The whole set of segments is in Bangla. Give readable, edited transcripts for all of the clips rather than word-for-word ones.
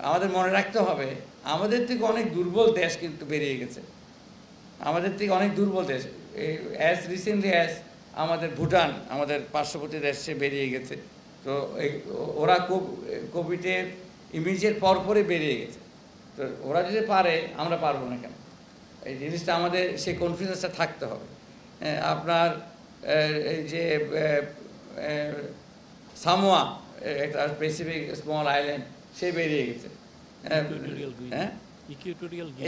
আমাদের মনে রাখতে হবে আমাদের থেকে অনেক দুর্বল দেশ কিন্তু বেরিয়ে গেছে, আমাদের থেকে অনেক দুর্বল দেশ। অ্যাজ রিসেন্টলি অ্যাজ আমাদের ভুটান, আমাদের পার্শ্ববর্তী দেশ, সে বেরিয়ে গেছে। তো ওরা কোভিডের ইমিডিয়েট পরপরই বেরিয়ে গেছে। তো ওরা যদি পারে, আমরা পারবো না কেন? এই জিনিসটা আমাদের সেই কনফিডেন্সটা থাকতে হবে। আপনার এই যে সামোয়া, একটা প্যাসিফিক স্মল আইল্যান্ড, সে বেরিয়ে গেছে। হ্যাঁ,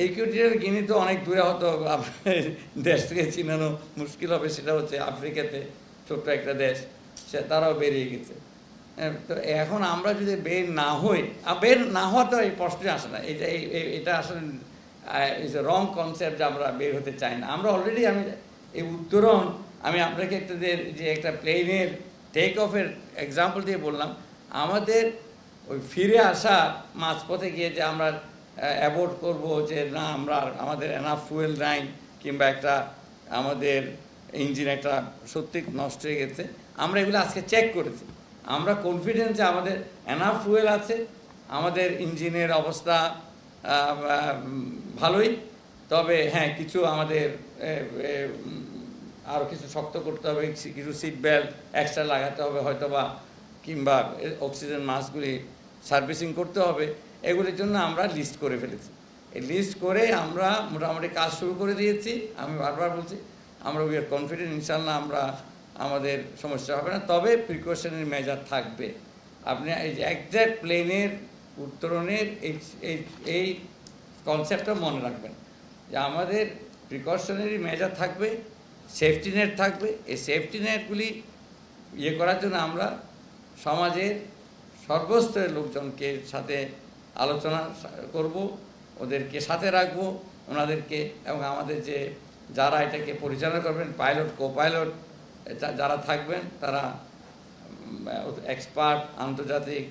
ইকুয়েটোরিয়াল গিনি তো অনেক দূরে, হয়তো দেশ থেকে চিনানো মুশকিল হবে। সেটা হচ্ছে আফ্রিকাতে ছোট্ট একটা দেশ, সে তারাও বেরিয়ে গেছে। তো এখন আমরা যদি বের না হই, বের না হওয়া তো এই প্রশ্নই আসে না। এটা আসলে ইজ এ রং কনসেপ্ট যে আমরা বের হতে চাই না। আমরা অলরেডি, আমি এই উত্তরণ আমি আপনাকে যে একটা প্লেনের টেক অফের এক্সাম্পল দিয়ে বললাম, আমাদের ওই ফিরে আসা মাঝপথে গিয়ে যে আমরা অ্যাভয়েড করব যে না, আমাদের এনাফ ফুয়েল নাই, কিংবা একটা আমাদের ইঞ্জিন একটা সত্যি নষ্ট হয়ে গেছে, আমরা এগুলো আজকে চেক করেছি। আমরা কনফিডেন্ট যে আমাদের এনাফ ফুয়েল আছে, আমাদের ইঞ্জিনের অবস্থা ভালোই। তবে হ্যাঁ, কিছু আমাদের আরও কিছু শক্ত করতে হবে, কিছু সিট বেল্ট এক্সট্রা লাগাতে হবে হয়তোবা, কিংবা অক্সিজেন মাস্কগুলি সার্ভিসিং করতে হবে। এগুলির জন্য আমরা লিস্ট করে ফেলেছি। এই লিস্ট করে আমরা মোটামুটি কাজ শুরু করে দিয়েছি। আমি বারবার বলছি, আমরা উই আর কনফিডেন্ট, ইনশাল্লাহ আমাদের সমস্যা হবে না। তবে প্রিকশনারি মেজার থাকবে। আপনি এই যে একজ্যাক্ট প্লেনের উত্তরণের এই কনসেপ্টটা মনে রাখবেন যে আমাদের প্রিকশনারি মেজার থাকবে, সেফটি নেট থাকবে। এই সেফটি নেটগুলি করার জন্য আমরা সমাজের সর্বস্তরের লোকজনকে সাথে আলোচনা করব, ওদেরকে সাথে রাখবো, ওনাদেরকে, এবং আমাদের যারা এটাকে পরিচালনা করবেন, পাইলট, কো পাইলট যারা থাকবেন, তারা এক্সপার্ট, আন্তর্জাতিক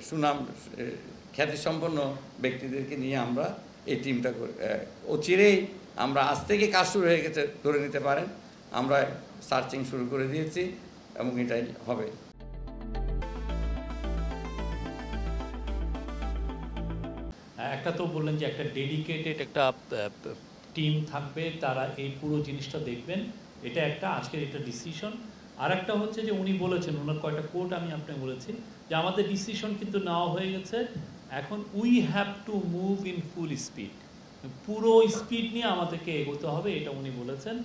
সুনাম খ্যাতিসম্পন্ন ব্যক্তিদেরকে নিয়ে আমরা এই টিমটা অচিরেই, আমরা আজ থেকে কাজ শুরু হয়ে গেছে ধরে নিতে পারেন। আমরা সার্চিং শুরু করে দিয়েছি এবং এটাই হবে। একটা তো বললেন যে একটা ডেডিকেটেড একটা টিম থাকবে, তারা এই পুরো জিনিসটা দেখবেন, এটা একটা আজকের একটা ডিসিশন। আর একটা হচ্ছে যে উনি বলেছেন, ওনার কয়েকটা কোট আমি আপনাকে বলেছি, যে আমাদের ডিসিশন কিন্তু নেওয়া হয়ে গেছে, এখন we have to move in full speed, পুরো স্পিড নিয়ে আমাদেরকে এগোতে হবে, এটা উনি বলেছেন।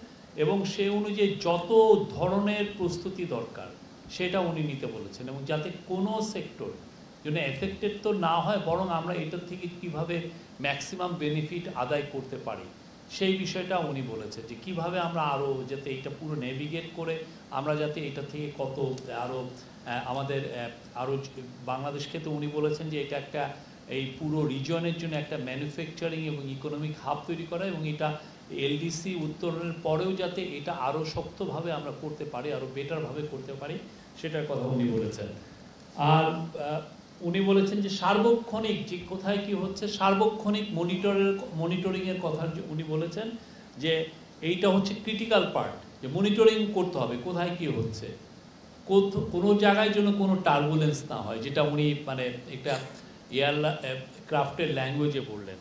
এবং সে অনুযায়ী যত ধরনের প্রস্তুতি দরকার সেটা উনি নিতে বলেছেন, এবং যাতে কোনো সেক্টর যেন এফেক্টেড তো না হয়, বরং আমরা এটার থেকে কিভাবে ম্যাক্সিমাম বেনিফিট আদায় করতে পারি সেই বিষয়টা উনি বলেছেন, যে কিভাবে আমরা আরও যাতে এটা পুরো নেভিগেট করে আমরা যাতে এটা থেকে কত আরও আমাদের আরও বাংলাদেশকে, তো উনি বলেছেন যে এটা একটা এই পুরো রিজনের জন্য একটা ম্যানুফ্যাকচারিং এবং ইকোনমিক হাব তৈরি করা, এবং এটা এলডিসি উত্তরণের পরেও যাতে এটা আরও শক্তভাবে আমরা করতে পারি, আরও বেটারভাবে করতে পারি, সেটার কথা উনি বলেছেন। আর উনি বলেছেন যে সার্বক্ষণিক যে কোথায় কি হচ্ছে, সার্বক্ষণিক মনিটরিংয়ের কথা উনি বলেছেন, যে এইটা হচ্ছে ক্রিটিক্যাল পার্ট, যে মনিটরিং করতে হবে কোথায় কি হচ্ছে, কোনো জায়গায় যেন কোনো টার্বুলেন্স না হয়, যেটা উনি মানে একটা ক্রাফটের ল্যাঙ্গুয়েজে বললেন।